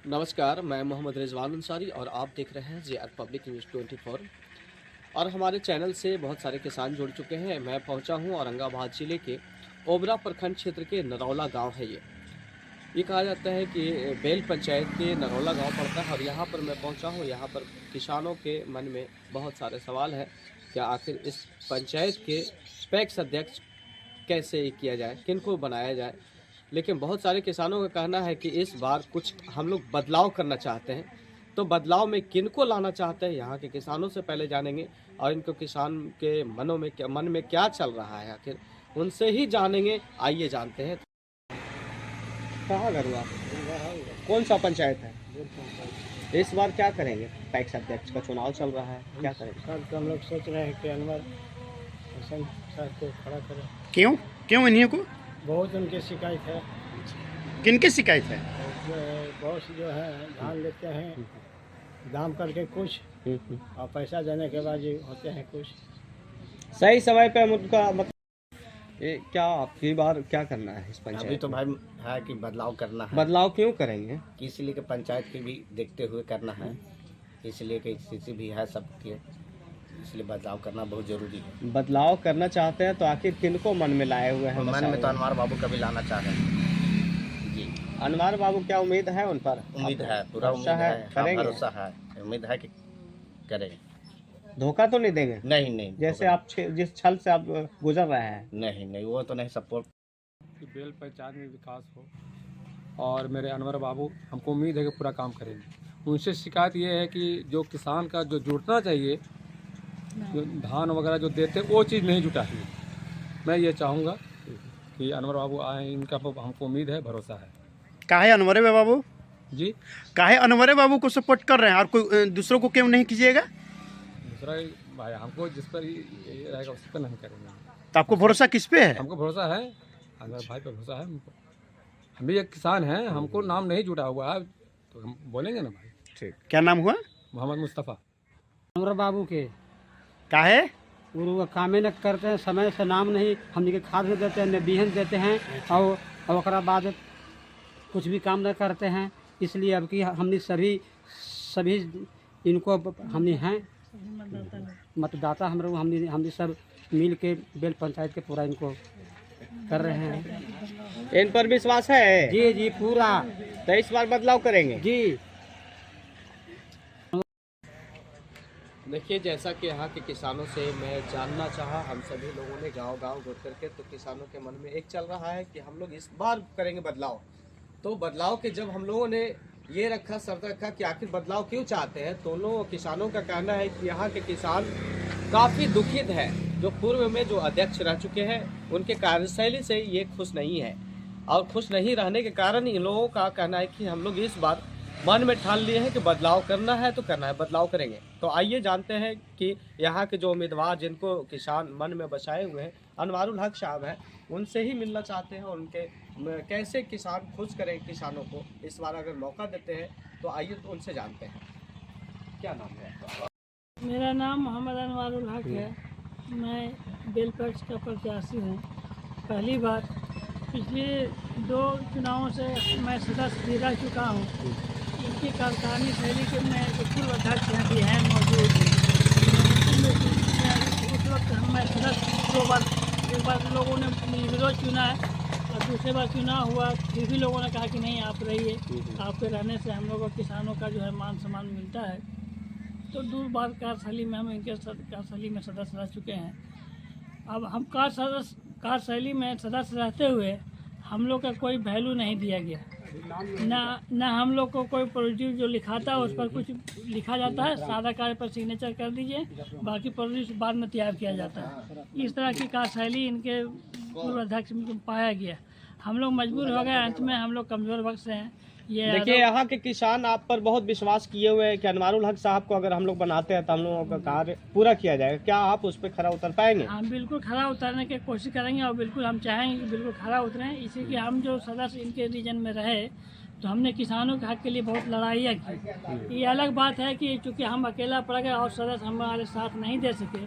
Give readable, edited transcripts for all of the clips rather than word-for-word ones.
नमस्कार, मैं मोहम्मद रिजवान अंसारी और आप देख रहे हैं जे.आर. Public news 24। और हमारे चैनल से बहुत सारे किसान जुड़ चुके हैं। मैं पहुंचा हूं औरंगाबाद जिले के ओबरा प्रखंड क्षेत्र के नरौला गांव है। ये कहा जाता है कि बेल पंचायत के नरौला गांव पड़ता है और यहाँ पर मैं पहुंचा हूं। यहाँ पर किसानों के मन में बहुत सारे सवाल हैं। क्या आखिर इस पंचायत के पैक्स अध्यक्ष कैसे किया जाए, किनको बनाया जाए। लेकिन बहुत सारे किसानों का कहना है कि इस बार कुछ हम लोग बदलाव करना चाहते हैं। तो बदलाव में किनको लाना चाहते हैं, यहाँ के किसानों से पहले जानेंगे और इनको किसान के मन में क्या चल रहा है आखिर उनसे ही जानेंगे। आइए जानते हैं। कहाँ घर हुआ, कौन सा पंचायत है, इस बार क्या करेंगे। पैक्स अध्यक्ष का चुनाव चल रहा है, क्या करेंगे। सर तो हम लोग सोच रहे हैं कि अनवर हसन साहब को खड़ा करें। क्यों इन्हीं को? बहुत उनकी शिकायत है। किनकी शिकायत है? बॉस जो है धान लेते हैं दाम करके कुछ और पैसा देने के बाद ये होते हैं कुछ। सही समय पे उनका ये क्या आपकी बार क्या करना है इस पंचायत। अभी तो भाई है कि बदलाव करना है। बदलाव क्यों करेंगे, इसलिए कि पंचायत की भी देखते हुए करना है, इसलिए कि स्थिति भी है सबकी, इसलिए बदलाव करना बहुत जरूरी है। बदलाव करना चाहते हैं तो आखिर किनको मन में लाए हुए हैं। मन में तो अनवर बाबू का भी लाना चाह रहे हैं जी। अनवर बाबू, क्या उम्मीद है उन पर? उम्मीद है, पूरा उम्मीद है, करेंगे? भरोसा है, उम्मीद है कि करेंगे। धोखा तो नहीं देंगे? नहीं जैसे आप जिस छल से आप गुजर रहे हैं। नहीं वो तो नहीं सपोर्ट। बेल पंचायत में विकास हो और मेरे अनवर बाबू हमको उम्मीद है कि पूरा काम करेंगे। उनसे शिकायत ये है कि जो किसान का जो जुटना चाहिए, जो धान वगैरह जो देते वो चीज़ नहीं जुटा है। मैं ये चाहूँगा कि अनवर बाबू आए, इनका हमको उम्मीद है, भरोसा है। काहे अनवरे बाबू जी, काहे अनवरे बाबू को सपोर्ट कर रहे हैं और कोई दूसरों को क्यों नहीं कीजिएगा? दूसरा भाई हमको जिस पर ये रहेगा उस पर नहीं करेंगे। तो आपको भरोसा किस पे है? हमको भरोसा है, अनवर भाई पर भरोसा है हमको। हम भी एक किसान हैं, हमको नाम नहीं जुटा हुआ है तो हम बोलेंगे ना भाई। ठीक, क्या नाम हुआ? मोहम्मद मुस्तफ़ा। अनवर बाबू के काहे? वो कामे न करते हैं, समय से नाम नहीं हमने के खाद भी देते हैं, न बीहन देते हैं और ओकरा बाद कुछ भी काम न करते हैं। इसलिए अब कि हमने सभी इनको हमने हैं मतदाता, हमने सब मिल के बेल पंचायत के पूरा इनको कर रहे हैं। इन पर विश्वास है? जी पूरा। तो इस बार बदलाव करेंगे जी। देखिए, जैसा कि यहाँ के किसानों से मैं जानना चाहा, हम सभी लोगों ने गांव घुर करके, तो किसानों के मन में एक चल रहा है कि हम लोग इस बार करेंगे बदलाव। तो बदलाव के जब हम लोगों ने ये रखा, शर्त रखा कि आखिर बदलाव क्यों चाहते हैं, दोनों किसानों का कहना है कि यहाँ के किसान काफ़ी दुखित है। जो पूर्व में जो अध्यक्ष रह चुके हैं उनके कार्यशैली से ये खुश नहीं है और खुश नहीं रहने के कारण इन लोगों का कहना है कि हम लोग इस बार मन में ठान लिए हैं कि बदलाव करना है तो करना है, बदलाव करेंगे। तो आइए जानते हैं कि यहाँ के जो उम्मीदवार जिनको किसान मन में बसाए हुए हैं अनवारुल हक साहब हैं, उनसे ही मिलना चाहते हैं। उनके कैसे किसान खुश करें किसानों को इस बार अगर मौका देते हैं, तो आइए तो उनसे जानते हैं। क्या नाम है आपका? मेरा नाम मोहम्मद अनवारुल हक है। मैं बेल पैक्स का प्रत्याशी हूँ। पहली बार पिछले 2 चुनावों से मैं सदस्य भी रह चुका हूँ। इनकी कार्यकारिणी शैली के मैं पूर्व अध्यक्ष भी हैं मौजूद। उस वक्त मैं सदस्य 2 बार, एक बार लोगों ने विरोध चुना है और दूसरे बार चुनाव हुआ, फिर भी लोगों ने कहा कि नहीं आप रहिए, आपके रहने से हम लोगों किसानों का जो है मान सम्मान मिलता है। तो 2 बार कार्यशैली में हम इनके कार्यशैली में सदस्य रह चुके हैं। अब हम कार्यशैली में सदस्य रहते हुए हम लोग का कोई वैल्यू नहीं दिया गया, ना हम लोग को कोई प्रोड्यूस जो लिखाता है उस पर कुछ लिखा जाता है, सादा कार्य पर सिग्नेचर कर दीजिए, बाकी प्रोड्यूस बाद में तैयार किया जाता है। इस तरह की कार्यशैली इनके पूर्व अध्यक्ष में पाया गया। हम लोग मजबूर हो गए, अंत में हम लोग कमज़ोर वर्ग से हैं। ये देखिए, यहाँ के किसान आप पर बहुत विश्वास किए हुए हैं कि अनवारुल हक साहब को अगर हम लोग बनाते हैं तो हम लोगों का कार्य पूरा किया जाएगा। क्या आप उस पर खरा उतर पाएंगे? हम बिल्कुल खरा उतरने की कोशिश करेंगे और बिल्कुल हम चाहेंगे कि बिल्कुल खरा उतरें। इसी के हम जो सदस्य इनके रीजन में रहे तो हमने किसानों के हक के लिए बहुत लड़ाइयाँ की। ये अलग बात है कि चूँकि हम अकेला पड़ गए और सदस्य हमारे साथ नहीं दे सके,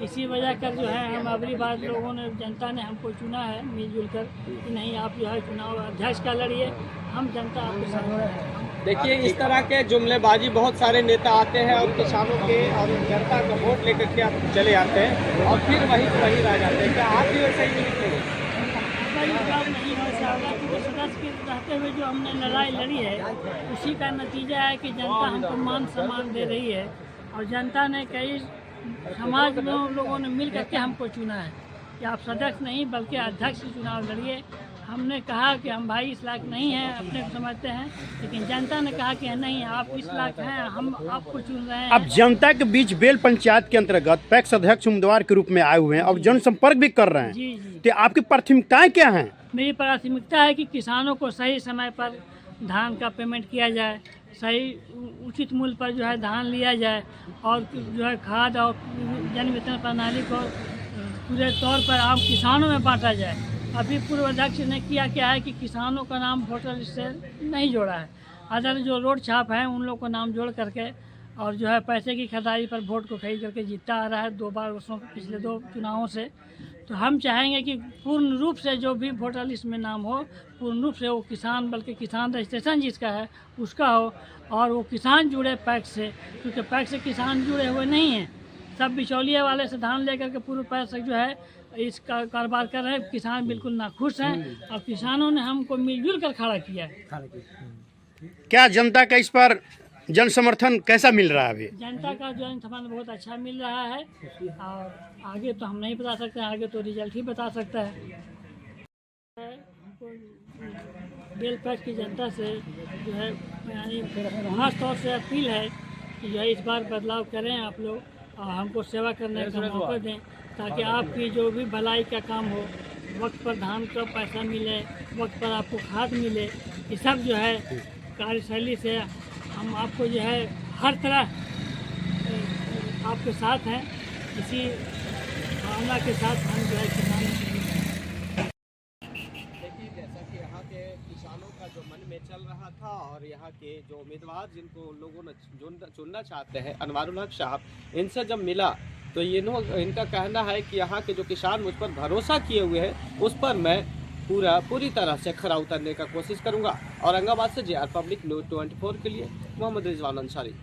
इसी वजह कर जो है हम अगली बार लोगों ने, जनता ने हमको चुना है मिलजुल कर कि नहीं आप जो है चुनाव अध्यक्ष का लड़िए, हम जनता आपके साथ हैं। देखिए इस तरह के जुमलेबाजी बहुत सारे नेता आते हैं और किसानों के और जनता का वोट लेकर के आप चले आते हैं और फिर वहीं रह जाते हैं। क्या आप भी वैसे ही निकलेंगे? नहीं हो सकता क्योंकि सदस्य के रहते हुए जो हमने लड़ाई लड़ी है उसी का नतीजा है कि जनता हमको मान सम्मान दे रही है और जनता ने कई समाज में लोगों ने मिल करके हमको चुना है कि आप सदस्य नहीं बल्कि अध्यक्ष चुनाव लड़िए। हमने कहा कि हम भाई इस लायक नहीं हैं, अपने को समझते हैं, लेकिन जनता ने कहा कि नहीं आप इस लायक हैं, हम आपको चुन रहे हैं। अब जनता के बीच बेल पंचायत के अंतर्गत पैक्स अध्यक्ष उम्मीदवार के रूप में आए हुए हैं और जनसंपर्क भी कर रहे हैं। जी जी, तो आपकी प्राथमिकताएं क्या हैं? मेरी प्राथमिकता है कि किसानों को सही समय पर धान का पेमेंट किया जाए, सही उचित मूल्य पर जो है धान लिया जाए और जो है खाद और जन वितरण प्रणाली को पूरे तौर पर आम किसानों में बांटा जाए। अभी पूर्व अध्यक्ष ने किया क्या है कि किसानों का नाम वोटर लिस्ट से नहीं जोड़ा है, अदर जो रोड छाप हैं उन लोग को नाम जोड़ करके और जो है पैसे की खरीदारी पर वोट को खरीद करके जीतता आ रहा है 2 बार वर्षों पिछले 2 चुनावों से। तो हम चाहेंगे कि पूर्ण रूप से जो भी वोटर लिस्ट में नाम हो पूर्ण रूप से वो किसान बल्कि किसान रजिस्ट्रेशन जिसका है उसका हो और वो किसान जुड़े पैक्स से, क्योंकि पैक्स से किसान जुड़े हुए नहीं हैं। सब बिचौलिए वाले से धान लेकर के पूर्व पैसे जो है इसका कारोबार कर रहे हैं। किसान बिल्कुल नाखुश हैं और किसानों ने हमको मिलजुल कर खड़ा किया है। क्या जनता का इस पर जन समर्थन कैसा मिल रहा है अभी? जनता का जन समर्थन बहुत अच्छा मिल रहा है और आगे तो हम नहीं बता सकते हैं, आगे तो रिजल्ट ही बता सकता है। हमको बेल पैक्स की जनता से जो है यानी खास तौर से अपील है कि जो है इस बार बदलाव करें आप लोग और हमको सेवा करने का मौका दें ताकि आपकी जो भी भलाई का काम हो वक्त पर धान का पैसा मिले, वक्त पर आपको खाद मिले, ये सब जो है कार्यशैली से हम आपको जो है हर तरह आपके साथ हैं। इसी भावना के साथ हम जो है किसानों के देखिए जैसा कि यहाँ के किसानों का जो मन में चल रहा था और यहाँ के जो उम्मीदवार जिनको लोगों ने चुनना चाहते हैं अनवारुल हक साहब, इनसे जब मिला तो इनका कहना है कि यहाँ के जो किसान मुझ पर भरोसा किए हुए हैं उस पर मैं पूरी तरह से खरा उतरने का कोशिश करूँगा। औरंगाबाद से JR पब्लिक न्यूज़ 24 के लिए मोहम्मद रिजवान अंसारी।